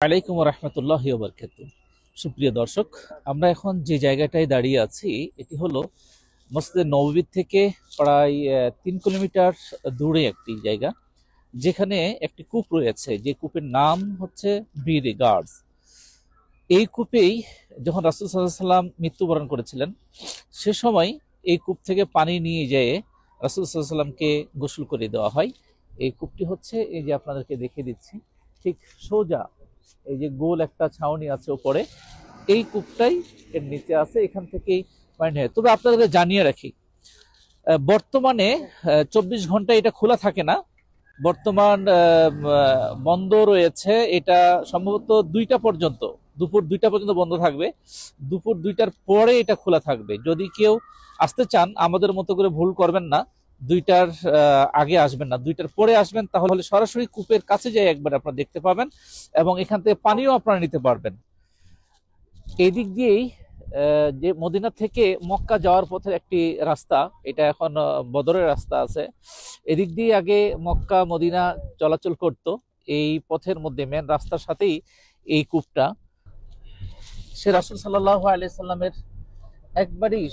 আলাইকুম রহমতুল্লাহি ওয়া বারাকাতুহু। সুপ্রিয় দর্শক, আমরা এখন যে জায়গাটায় দাঁড়িয়ে আছি এটি হলো মসজিদে নববী থেকে প্রায় 3 কিলোমিটার দূরে একটি জায়গা, যেখানে একটি কূপ রয়েছে। যে কূপের নাম হচ্ছে বীরে গার্ডস। এই কূপেই যখন রাসূল সাল্লাল্লাহু আলাইহি সাল্লাম মৃত্যুবরণ করেছিলেন, সে সময় এই কূপ থেকে পানি নিয়ে যেয়ে রাসূল সাল্লাল্লাহু আলাইহি সাল্লামকে গোসল করে দেওয়া হয়। এই কূপটি হচ্ছে, এই যে আপনাদেরকে দেখিয়ে দিচ্ছি, ঠিক সোজা এই যে গোল একটা ছাউনি আছে উপরে, এই কূপটাই এর নিচে আছে। এখান থেকেই পানি হয়। তবে আপনাদের জানিয়ে রাখি, বর্তমানে 24 ঘন্টা এটা খোলা থাকে না। বর্তমান বন্ধ রয়েছে। এটা সম্ভবত 2টা পর্যন্ত, দুপুর 2টা পর্যন্ত বন্ধ থাকবে। দুপুর 2টার পরে এটা খোলা থাকবে। যদি কেউ আসতে চান, আমাদের মতো করে ভুল করবেন না, 2টার আগে আসবেন না, 2টার পরে আসবেন, তাহলে সরাসরি কূপের কাছে যাই একবার আপনারা দেখতে পাবেন এবং এখান থেকে পানিও আপনারা নিতে পারবেন। এই দিক দিয়েই যে মদিনা থেকে মক্কা যাওয়ার পথের একটি রাস্তা, এটা এখন বদরের রাস্তা আছে। এদিক দিয়ে আগে মক্কা মদিনা চলাচল করত। এই পথের মধ্যে মেন রাস্তার সাথেই এই কূপটা। সে রাসূল সাল্লাল্লাহু আলাইহি সাল্লামের একবারই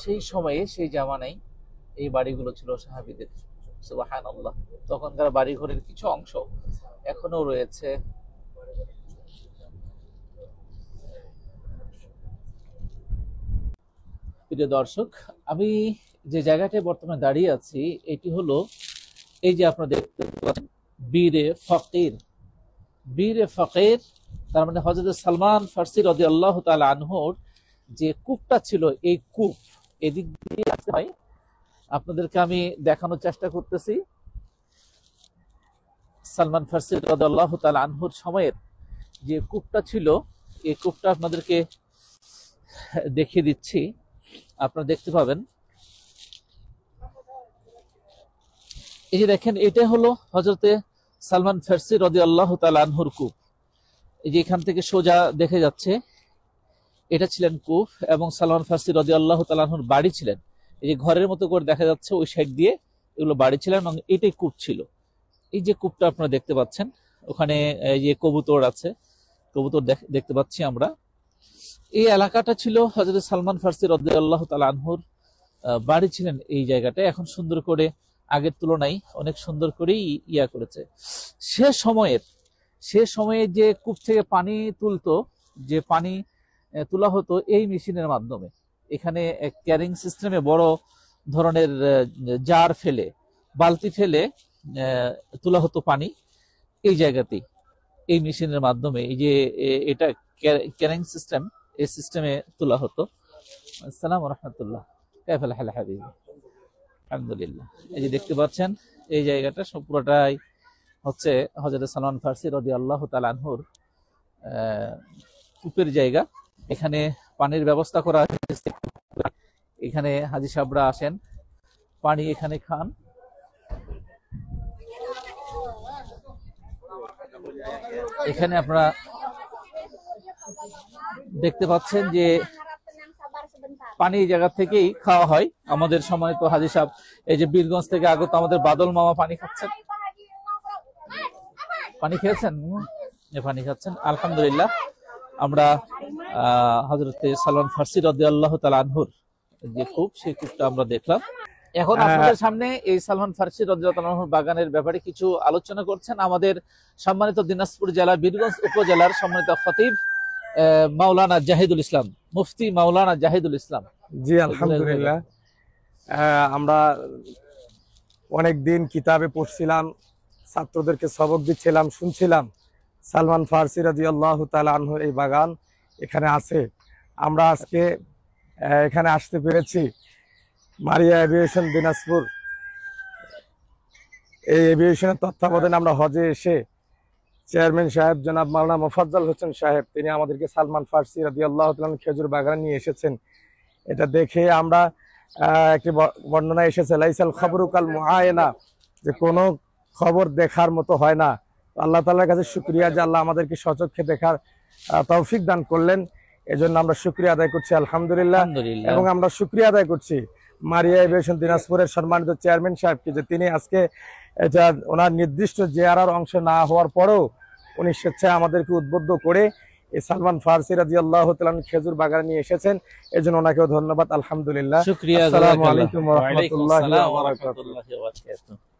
সেই সময়ে, সেই জামানায় এই বাড়িগুলো ছিল সাহাবীদের। সুবহানাল্লাহ। তখনকার বাড়িঘরের কিছু অংশ এখনো রয়েছে। প্রিয় দর্শক, আমি যে জায়গাটায় বর্তমানে দাঁড়িয়ে আছি এটি হলো, এই যে আপনারা দেখতে পাচ্ছেন, বীরে ফকির। বীরে ফকির তার মানে হযরত সালমান ফারসি রাদিয়াল্লাহু তাআলা আনহুর যে কূপটা ছিল, এই কূপ এদিক দিয়ে আসতে হয়। আপনাদেরকে আমি দেখানোর চেষ্টা করতেছি। সালমান ফারসি রাদিয়াল্লাহু তাআলা আনহুর সময়ের যে কূপটা ছিল, এই কূপটা আপনাদেরকে দেখিয়ে দিচ্ছি, আপনারা দেখতে পাবেন। এই যে দেখেন, এটা হলো হযরতে সালমান ফারসি রাদিয়াল্লাহু তাআলা আনহুর কূপ। এই যে এখান থেকে সোজা দেখে যাচ্ছে, এটা ছিলেন কূপ, এবং সালমান ফারসি রাদিয়াল্লাহু তাআলা আনহুর বাড়ি ছিলেন। এই যে ঘরের মতো করে দেখা যাচ্ছে, ওই সাইড দিয়ে এগুলো বাড়ি ছিলেন এবং এটাই কূপ ছিল। এই যে কূপটা আপনারা দেখতে পাচ্ছেন, ওখানে এই যে কবুতর আছে, কবুতর দেখতে পাচ্ছি আমরা। এই এলাকাটা ছিল হযরত সালমান ফারসি রাদিয়াল্লাহু তাআলা আনহুর বাড়ি ছিলেন। এই জায়গাটা এখন সুন্দর করে, আগের তুলনায় অনেক সুন্দর করেই ইয়া করেছে। সে সময়ে যে কূপ থেকে পানি তুলতো, যে পানি তোলা হতো এই মেশিনের মাধ্যমে। এখানে ক্যারিং সিস্টেমে বড় ধরনের জার ফেলে, বালতি ফেলে তোলা হতো পানি এই জায়গাতেই, এই মেশিনের মাধ্যমে। এই যে এটা ক্যারিং সিস্টেম, এই সিস্টেমে তোলা হতো। আসসালামু রাহমাতুল্লাহ, কাইফাল হাল হাবিবি? আলহামদুলিল্লাহ। এই যে দেখতে পাচ্ছেন, এই জায়গাটা পুরোটাই হচ্ছে হযরত সালমান ফারসি রাদিয়াল্লাহু তাআলা আনহুর কূপের জায়গা। এখানে পানির ব্যবস্থা করা হয়েছে। এখানে হাজী সাহেবরা আসেন, পানি এখানে খান। এখানে আপনারা দেখতে পাচ্ছেন যে পানি এই জায়গা থেকেই খাওয়া হয়। আমাদের সময় তো হাজী সাহেব, এই যে বীরগঞ্জ থেকে আগত আমাদের বাদল মামা পানি খাচ্ছেন, পানি খেয়েছেন, পানি খাচ্ছেন। আলহামদুলিল্লাহ। আমরা হযরতে সালমান ফারসি রাদিয়াল্লাহু তাআলা আনহুর যে কূপ, সেই কূপটা আমরা দেখলাম। এখন আপনাদের সামনে এই সালমান ফারসি রাদিয়াল্লাহু তাআলা আনহুর বাগানের ব্যাপারে কিছু আলোচনা করছেন আমাদের সম্মানিত দিনাজপুর জেলা বীরগঞ্জ উপজেলার সম্মানিত খতিব মাওলানা জাহিদুল ইসলাম, মুফতি মাওলানা জাহিদুল ইসলাম। জি আলহামদুলিল্লাহ। আমরা অনেকদিন কিতাবে পড়ছিলাম, ছাত্রদেরকে সবক দিচ্ছিলাম, শুনছিলাম সালমান ফারসি রাদিয়াল্লাহু তাআলা আনহুর এই বাগান এখানে আছে। আমরা আজকে এখানে আসতে পেরেছি। মারিয়া এভিয়েশন দিনাজপুর, এই এভিয়েশনের তত্ত্বাবধানে আমরা হজে এসে চেয়ারম্যান সাহেব জনাব মাওলানা মোফাজ্জল হোসেন সাহেব, তিনি আমাদেরকে সালমান ফারসি রাদিয়াল্লাহু তাআলা আনহুর খেজুর বাগানে নিয়ে এসেছেন। এটা দেখে আমরা একটি বর্ণনা এসেছে, লাইসাল খবরু কাল মুআয়না, যে কোনো খবর দেখার মতো হয় না। আল্লাহ তাআলার কাছে শুকরিয়া যে আল্লাহ আমাদেরকে সচক্ষে দেখার তৌফিক দান করলেন। এজন্য আমরা শুকরিয়া আদায় করছি আলহামদুলিল্লাহ। এবং আমরা শুকরিয়া আদায় করছি মারিয়া এভিয়েশন দিনাজপুরের সম্মানিত চেয়ারম্যান সাহেবকে, যে তিনি আজকে এটা ওনার নির্দিষ্ট জিয়ারার অংশ না হওয়ার পরেও উনি স্বেচ্ছায় আমাদেরকে উদ্বুদ্ধ করে এই সালমান ফার্সি রাদিয়াল্লাহু তাআলা খেজুর বাগানে নিয়ে এসেছেন, এজন্য ওনাকেও ধন্যবাদ। আলহামদুলিল্লাহ। শুকরিয়া, আসসালামু জাযাকাল্লাহ। আলাইকুম ওয়া ওয়া আলাইকুম রাহমাতুল্লাহি আসসালাম ওয়া ওয়া বারাকাতুহু। রাহমাতুল্লাহি ওয়া বারাকাতুহু।